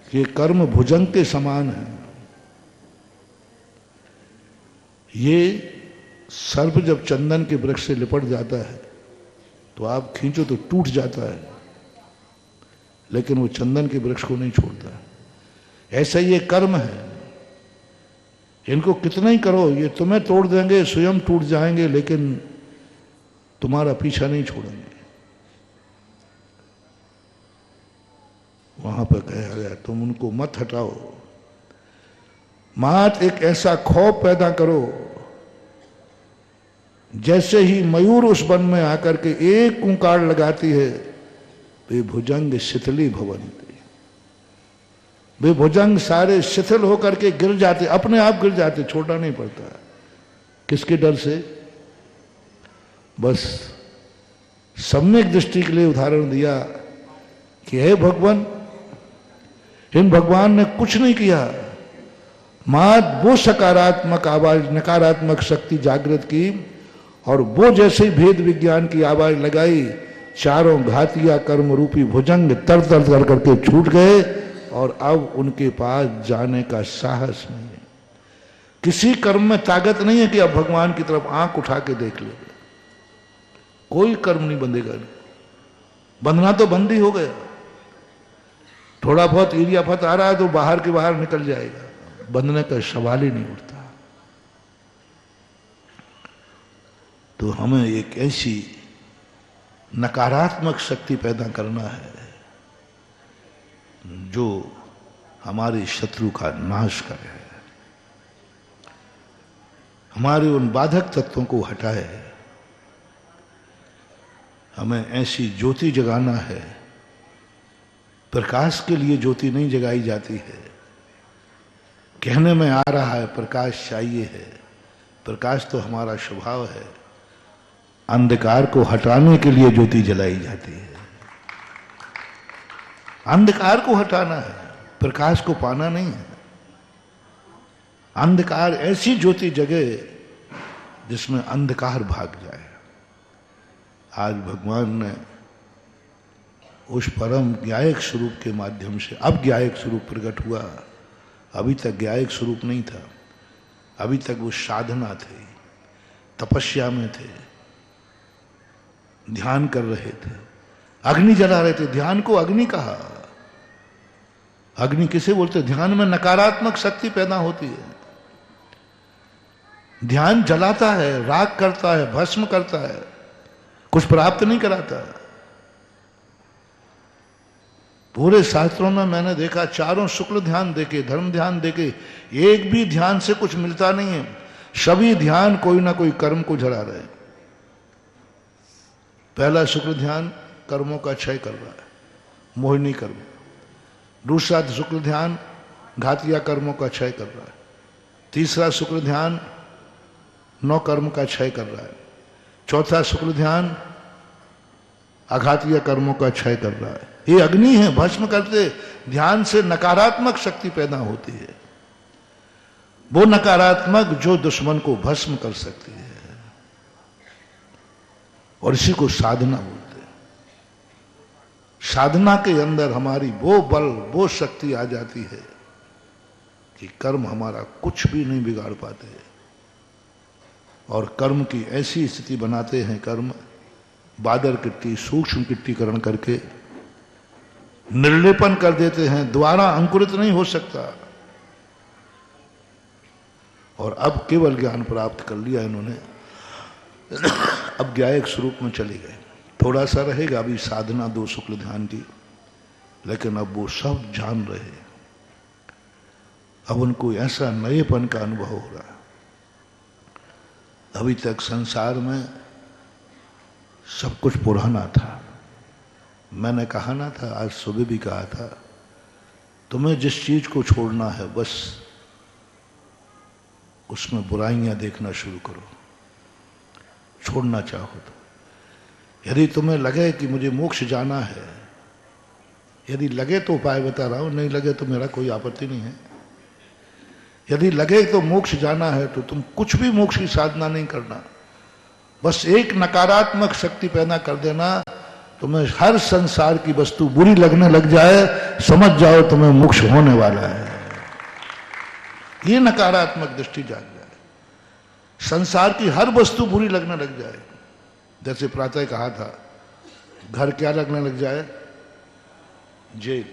कि कर्म भुजंग के समान है। ये सर्प जब चंदन के वृक्ष से लिपट जाता है तो आप खींचो तो टूट जाता है, लेकिन वो चंदन के वृक्ष को नहीं छोड़ता। ऐसा ये कर्म है, इनको कितना ही करो ये तुम्हें तोड़ देंगे, स्वयं टूट जाएंगे, लेकिन तुम्हारा पीछा नहीं छोड़ेंगे। वहां पर कहा गया तुम उनको मत हटाओ, मात एक ऐसा खौफ पैदा करो जैसे ही मयूर उस वन में आकर के एक कुंकार लगाती है, वे भुजंग शिथिली भवंती, वे भुजंग सारे शिथिल होकर के गिर जाते, अपने आप गिर जाते, छोटा नहीं पड़ता। किसके डर से? बस सम्यक दृष्टि के लिए उदाहरण दिया कि हे भगवान, इन भगवान ने कुछ नहीं किया, मात वो सकारात्मक आवाज, नकारात्मक शक्ति जागृत की, और वो जैसे ही भेद विज्ञान की आवाज लगाई, चारों घातिया कर्म रूपी भुजंग तर तर कर करके छूट गए, और अब उनके पास जाने का साहस नहीं है। किसी कर्म में ताकत नहीं है कि अब भगवान की तरफ आंख उठा के देख ले। कोई कर्म नहीं बंधेगा, बंधना तो बंद ही हो गया। थोड़ा बहुत ईर्ष्यापत आ रहा है तो बाहर के बाहर निकल जाएगा, बंधने का सवाल ही नहीं उठता। तो हमें एक ऐसी नकारात्मक शक्ति पैदा करना है जो हमारे शत्रु का नाश करे, हमारे उन बाधक तत्वों को हटाए। हमें ऐसी ज्योति जगाना है। प्रकाश के लिए ज्योति नहीं जगाई जाती है, कहने में आ रहा है प्रकाश चाहिए है, प्रकाश तो हमारा स्वभाव है। अंधकार को हटाने के लिए ज्योति जलाई जाती है। अंधकार को हटाना है, प्रकाश को पाना नहीं है। अंधकार ऐसी ज्योति जगे जिसमें अंधकार भाग जाए। आज भगवान ने उस परम ज्ञायक स्वरूप के माध्यम से, अब ज्ञायक स्वरूप प्रकट हुआ, अभी तक ज्ञायक स्वरूप नहीं था। अभी तक वो साधना थे, तपस्या में थे, ध्यान कर रहे थे, अग्नि जला रहे थे। ध्यान को अग्नि कहा। अग्नि किसे बोलते? ध्यान में नकारात्मक शक्ति पैदा होती है। ध्यान जलाता है, राग करता है, भस्म करता है, कुछ प्राप्त नहीं कराता। पूरे शास्त्रों में मैंने देखा, चारों शुक्ल ध्यान देके, धर्म ध्यान देके, एक भी ध्यान से कुछ मिलता नहीं है। सभी ध्यान कोई ना कोई कर्म को जला रहे। पहला शुक्ल ध्यान कर्मों का क्षय कर रहा है, मोहिनी कर्म। दूसरा शुक्ल ध्यान घातिया कर्मों का क्षय कर रहा है। तीसरा शुक्ल ध्यान 9 कर्म का क्षय कर रहा है। चौथा शुक्ल ध्यान अघातिया कर्मों का क्षय कर रहा है। ये अग्नि है, भस्म करते। ध्यान से नकारात्मक शक्ति पैदा होती है, वो नकारात्मक जो दुश्मन को भस्म कर सकती है, और इसी को साधना बोलते हैं। साधना के अंदर हमारी वो बल, वो शक्ति आ जाती है कि कर्म हमारा कुछ भी नहीं बिगाड़ पाते, और कर्म की ऐसी स्थिति बनाते हैं, कर्म बादर किट्टी, सूक्ष्म किट्टीकरण करके निर्लेपन कर देते हैं। द्वारा अंकुरित नहीं हो सकता। और अब केवल ज्ञान प्राप्त कर लिया इन्होंने, अब ज्ञायक स्वरूप में चले गए। थोड़ा सा रहेगा अभी साधना दो शुक्ल ध्यान की, लेकिन अब वो सब जान रहे हैं। अब उनको ऐसा नएपन का अनुभव हो रहा है। अभी तक संसार में सब कुछ पुराना था। मैंने कहा ना था, आज सुबह भी कहा था, तुम्हें जिस चीज को छोड़ना है बस उसमें बुराइयां देखना शुरू करो, छोड़ना चाहो तो। यदि तुम्हें लगे कि मुझे मोक्ष जाना है, यदि लगे तो उपाय बता रहा हूं, नहीं लगे तो मेरा कोई आपत्ति नहीं है। यदि लगे तो मोक्ष जाना है तो तुम कुछ भी मोक्ष की साधना नहीं करना, बस एक नकारात्मक शक्ति पैदा कर देना, तुम्हें हर संसार की वस्तु बुरी लगने लग जाए, समझ जाओ तुम्हें मोक्ष होने वाला है। ये नकारात्मक दृष्टि जाग जाए, संसार की हर वस्तु बुरी लगने लग जाए। जैसे प्रातः कहा था, घर क्या लगने लग जाए? जेल।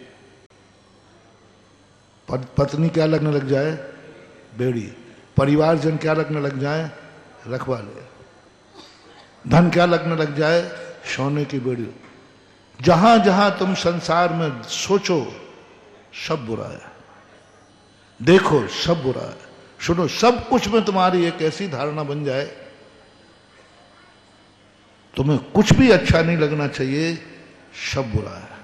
पत्नी क्या लगने लग जाए? बेड़ी। परिवारजन क्या लगने लग जाए? रखवाले। धन क्या लगने लग जाए? सोने की बेड़ी। जहां जहां तुम संसार में सोचो सब बुरा है, देखो सब बुरा है, सुनो सब कुछ में तुम्हारी एक ऐसी धारणा बन जाए, तुम्हें कुछ भी अच्छा नहीं लगना चाहिए, सब बुरा है।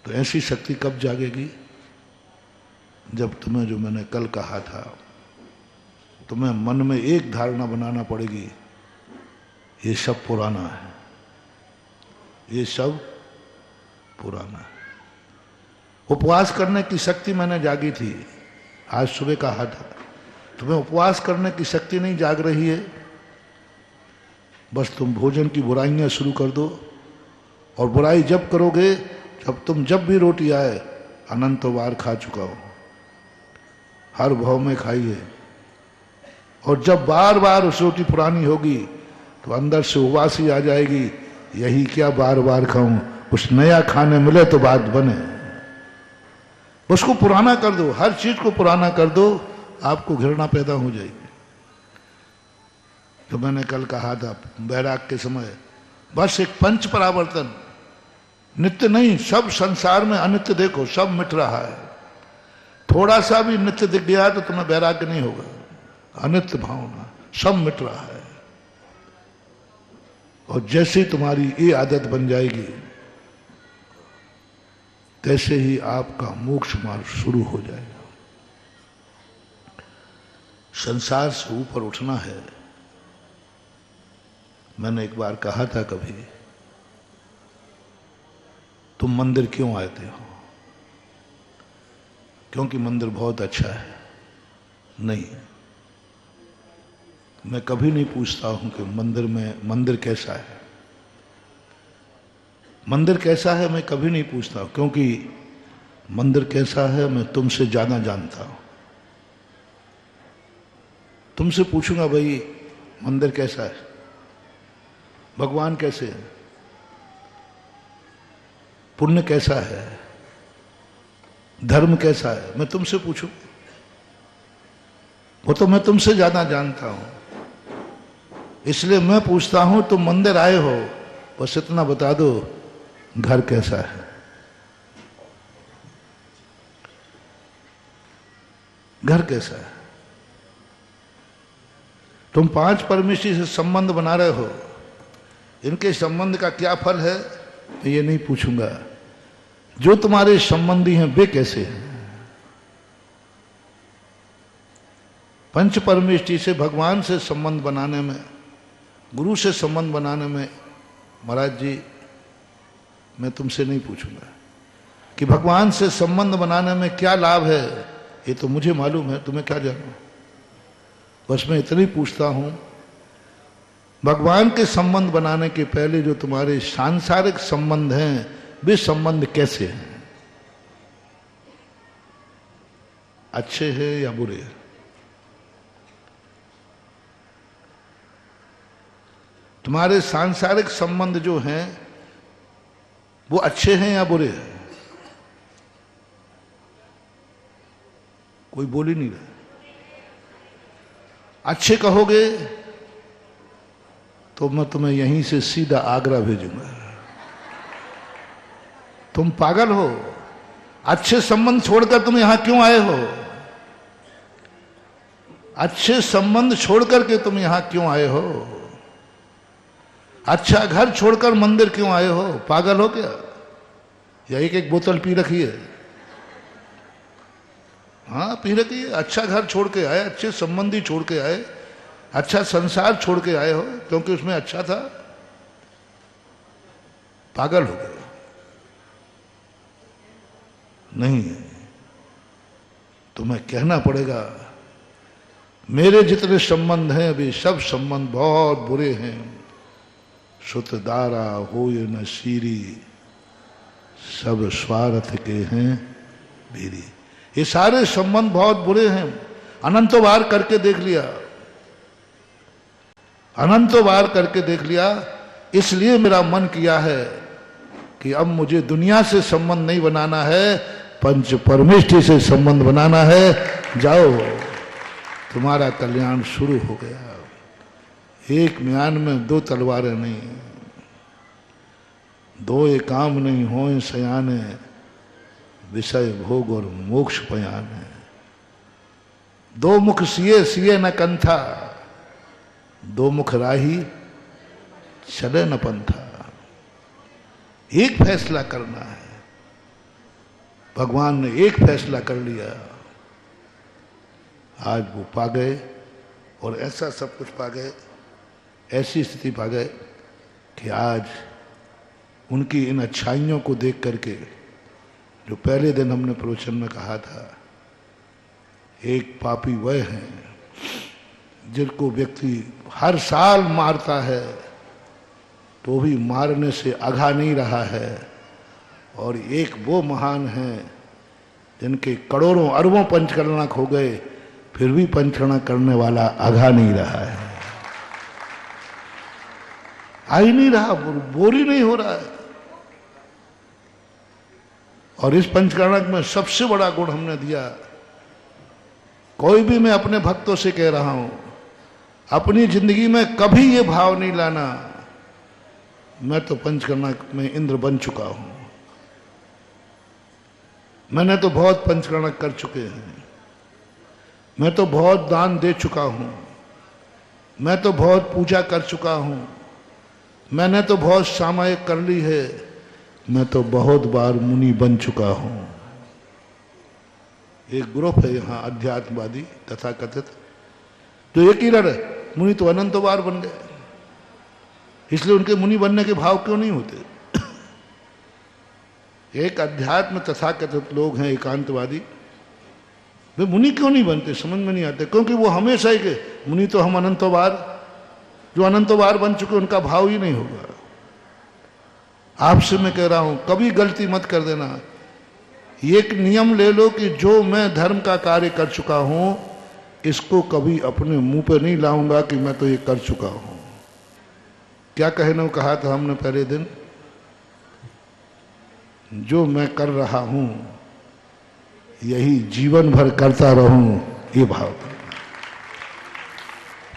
तो ऐसी शक्ति कब जागेगी? जब तुम्हें, जो मैंने कल कहा था, तुम्हें मन में एक धारणा बनाना पड़ेगी, ये सब पुराना है, ये सब पुराना है। उपवास करने की शक्ति मैंने जागी थी, आज सुबह कहा था। तुम्हें उपवास करने की शक्ति नहीं जाग रही है, बस तुम भोजन की बुराइयां शुरू कर दो। और बुराई जब करोगे, जब भी रोटी आए, अनंत बार खा चुका हो, हर भाव में खाई है। और जब बार बार उस रोटी पुरानी होगी तो अंदर से उबासी आ जाएगी, यही क्या बार बार खाऊं, कुछ नया खाने मिले तो बात बने। उसको पुराना कर दो, हर चीज को पुराना कर दो, आपको घृणा पैदा हो जाएगी। तो मैंने कल कहा था, बैराग के समय बस एक पंच परावर्तन, नित्य नहीं, सब संसार में अनित्य देखो, सब मिट रहा है। थोड़ा सा भी नित्य दिख गया तो तुम्हें वैराग्य नहीं होगा, अनित्य भावना, सब मिट रहा है। और जैसे ही तुम्हारी ये आदत बन जाएगी, तैसे ही आपका मोक्ष मार्ग शुरू हो जाएगा। संसार से ऊपर उठना है। मैंने एक बार कहा था, कभी तुम मंदिर क्यों आते हो? क्योंकि मंदिर बहुत अच्छा है? नहीं, मैं कभी नहीं पूछता हूं कि मंदिर कैसा है। मंदिर कैसा है मैं कभी नहीं पूछता हूं, क्योंकि मंदिर कैसा है मैं तुमसे ज्यादा जानता हूं। तुमसे पूछूंगा, भाई मंदिर कैसा है, भगवान कैसे है, पुण्य कैसा है, धर्म कैसा है, मैं तुमसे पूछूं? वो तो मैं तुमसे ज्यादा जानता हूं, इसलिए मैं पूछता हूं। तुम मंदिर आए हो, बस इतना बता दो, घर कैसा है? घर कैसा है? तुम 5 परमेश्वरी से संबंध बना रहे हो, इनके संबंध का क्या फल है, मैं ये नहीं पूछूंगा। जो तुम्हारे संबंधी हैं वे कैसे हैं? पंच परमेष्टि से, भगवान से संबंध बनाने में, गुरु से संबंध बनाने में, महाराज जी मैं तुमसे नहीं पूछूंगा कि भगवान से संबंध बनाने में क्या लाभ है, ये तो मुझे मालूम है, तुम्हें क्या जानना। बस मैं इतना ही पूछता हूं, भगवान के संबंध बनाने के पहले जो तुम्हारे सांसारिक संबंध हैं, वे संबंध कैसे हैं? अच्छे हैं या बुरे हैं? तुम्हारे सांसारिक संबंध जो हैं वो अच्छे हैं या बुरे हैं? कोई बोल ही नहीं रहा। अच्छे कहोगे तो मैं तुम्हें यहीं से सीधा आगरा भेजूंगा। तुम पागल हो? अच्छे संबंध छोड़कर तुम यहां क्यों आए हो? अच्छे संबंध छोड़कर के तुम यहां क्यों आए हो? अच्छा घर छोड़कर मंदिर क्यों आए हो? पागल हो क्या? या एक एक बोतल पी रखी है? हाँ पी रखी है। अच्छा घर छोड़ के आए, अच्छे संबंधी छोड़ के आए, अच्छा संसार छोड़ के आए हो क्योंकि उसमें अच्छा था? पागल हो गए? नहीं, तुम्हें कहना पड़ेगा मेरे जितने संबंध हैं वे सब संबंध बहुत बुरे हैं। सुतदारा होय न सीरी, सब स्वार्थ के हैं बीरी। ये सारे संबंध बहुत बुरे हैं। अनंतों बार करके देख लिया, अनंतों बार करके देख लिया। इसलिए मेरा मन किया है कि अब मुझे दुनिया से संबंध नहीं बनाना है, पंच परमेष्ठी से संबंध बनाना है। जाओ, तुम्हारा कल्याण शुरू हो गया। एक म्यान में दो तलवारें नहीं, दो एक काम नहीं होए सयाने, विषय भोग और मोक्ष पयाने। दो मुख सिए सिए न कंथा, दो मुख राही चले न पंथा। एक फैसला करना है। भगवान ने एक फैसला कर लिया, आज वो पा गए और ऐसा सब कुछ पा गए, ऐसी स्थिति पा गए कि आज उनकी इन अच्छाइयों को देख करके, जो पहले दिन हमने प्रवचन में कहा था, एक पापी वह हैं जिनको व्यक्ति हर साल मारता है तो भी मारने से अघा नहीं रहा है, और एक वो महान हैं जिनके करोड़ों अरबों पंचकर्णा खो गए फिर भी पंचकर्णा करने वाला अघा नहीं रहा है। आ ही नहीं रहा, बोर ही नहीं हो रहा है। और इस पंचकर्णक में सबसे बड़ा गुण हमने दिया, कोई भी मैं अपने भक्तों से कह रहा हूं, अपनी जिंदगी में कभी ये भाव नहीं लाना मैं तो पंचकर्णक में इंद्र बन चुका हूं, मैंने तो बहुत पंचकर्णक कर चुके हैं, मैं तो बहुत दान दे चुका हूं, मैं तो बहुत पूजा कर चुका हूं, मैंने तो बहुत सामायिक कर ली है, मैं तो बहुत बार मुनि बन चुका हूं। एक ग्रुप है यहां अध्यात्मवादी तथाकथित, जो एक ही लड़े, मुनि तो अनंत बार बन गए, इसलिए उनके मुनि बनने के भाव क्यों नहीं होते? एक अध्यात्म तथाकथित लोग हैं एकांतवादी, वे मुनि क्यों नहीं बनते? समझ में नहीं आते। क्योंकि वो हमेशा ही के मुनि तो हम अनंतों बार, जो अनंतों बार बन चुके उनका भाव ही नहीं होगा। आपसे मैं कह रहा हूं, कभी गलती मत कर देना। एक नियम ले लो कि जो मैं धर्म का कार्य कर चुका हूं इसको कभी अपने मुंह पे नहीं लाऊंगा कि मैं तो ये कर चुका हूं। क्या कहने को कहा था हमने पहले दिन? जो मैं कर रहा हूं यही जीवन भर करता रहूं, ये भाव।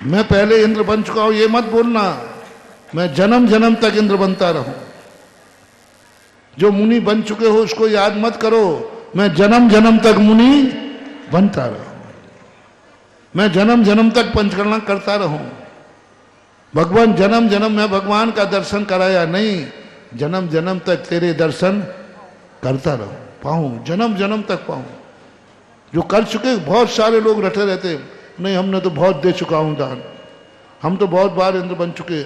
मैं पहले इंद्र बन चुका हूं ये मत बोलना, मैं जन्म जन्म तक इंद्र बनता रहूं। जो मुनि बन चुके हो उसको याद मत करो, मैं जन्म जन्म तक मुनि बनता रहूं, मैं जन्म जन्म तक पंचकर्णा करता रहूं। भगवान जन्म जन्म में भगवान का दर्शन कराया नहीं, जन्म जन्म तक तेरे दर्शन करता रहूं, पाऊं, जन्म जन्म तक पाऊं। जो कर चुके, बहुत सारे लोग रटे रहते, नहीं हमने तो बहुत दे चुका हूं दान, हम तो बहुत बार इंद्र बन चुके,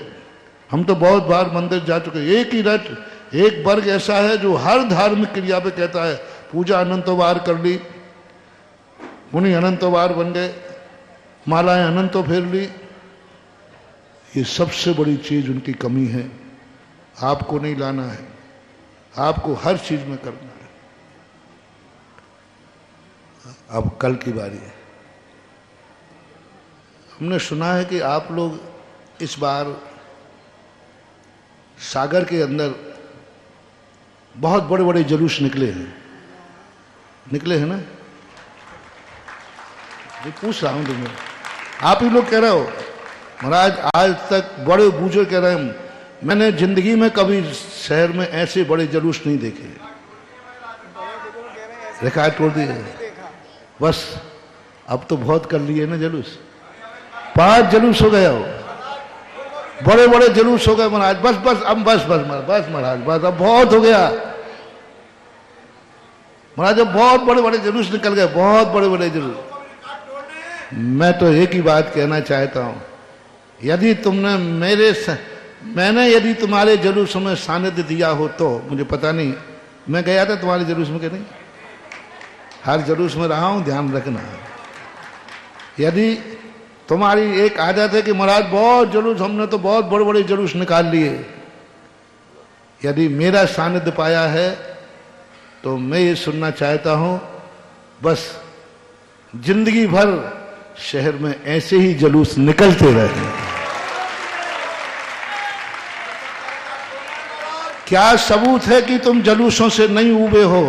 हम तो बहुत बार मंदिर जा चुके। एक ही रट, एक वर्ग ऐसा है जो हर धार्मिक क्रिया पे कहता है पूजा अनंतों बार कर ली, मुनि अनंतों बार बन गए, मालाएं अनंतों फेर ली। ये सबसे बड़ी चीज उनकी कमी है। आपको नहीं लाना है, आपको हर चीज में करना है। अब कल की बारी है। हमने सुना है कि आप लोग इस बार सागर के अंदर बहुत बड़े बड़े जुलूस निकले हैं, निकले हैं ना? ये पूछ रहा हूं तुम्हें, आप ही लोग कह रहे हो महाराज, आज तक बड़े बूझे कह रहे हैं, मैंने जिंदगी में कभी शहर में ऐसे बड़े जुलूस नहीं देखे। रिकॉर्ड तोड़ दिए बस। अब तो बहुत कर लिए ना जुलूस, 5 जुलूस हो गया हो, बड़े बड़े जुलूस हो गए महाराज। बस बस अब बस बस महाराज बस, अब बहुत हो गया महाराज। अब बहुत बड़े बड़े जुलूस निकल गए, बहुत बड़े बड़े जुलूस। मैं तो एक ही बात कहना चाहता हूं, यदि तुमने मैंने यदि तुम्हारे जुलूस में सानिध्य दिया हो तो, मुझे पता नहीं, मैं गया था तुम्हारे जुलूस में कि नहीं? हर जुलूस में रहा हूं, ध्यान रखना। यदि तुम्हारी एक आदत है कि महाराज बहुत जुलूस, हमने तो बहुत बड़े बड़े जुलूस निकाल लिए, यदि मेरा सानिध्य पाया है तो मैं ये सुनना चाहता हूं, बस जिंदगी भर शहर में ऐसे ही जुलूस निकलते रहे। क्या सबूत है कि तुम जुलूसों से नहीं उबे हो?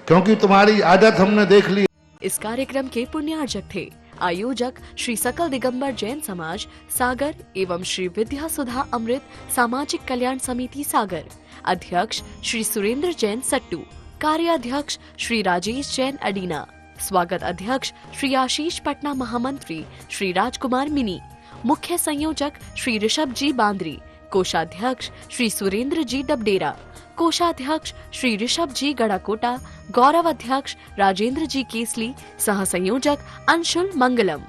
क्योंकि तुम्हारी आदत हमने देख ली। इस कार्यक्रम के पुण्यार्जक थे आयोजक श्री सकल दिगंबर जैन समाज सागर एवं श्री विद्या सुधा अमृत सामाजिक कल्याण समिति सागर, अध्यक्ष श्री सुरेंद्र जैन सट्टू, कार्याध्यक्ष श्री राजेश जैन अडीना, स्वागत अध्यक्ष श्री आशीष पटना, महामंत्री श्री राजकुमार मिनी, मुख्य संयोजक श्री ऋषभ जी बांद्री, कोषाध्यक्ष श्री सुरेंद्र जी डबडेरा, कोषाध्यक्ष श्री ऋषभ जी गड़ाकोटा, गौरव अध्यक्ष राजेंद्र जी केसली, सह संयोजक अंशुल मंगलम।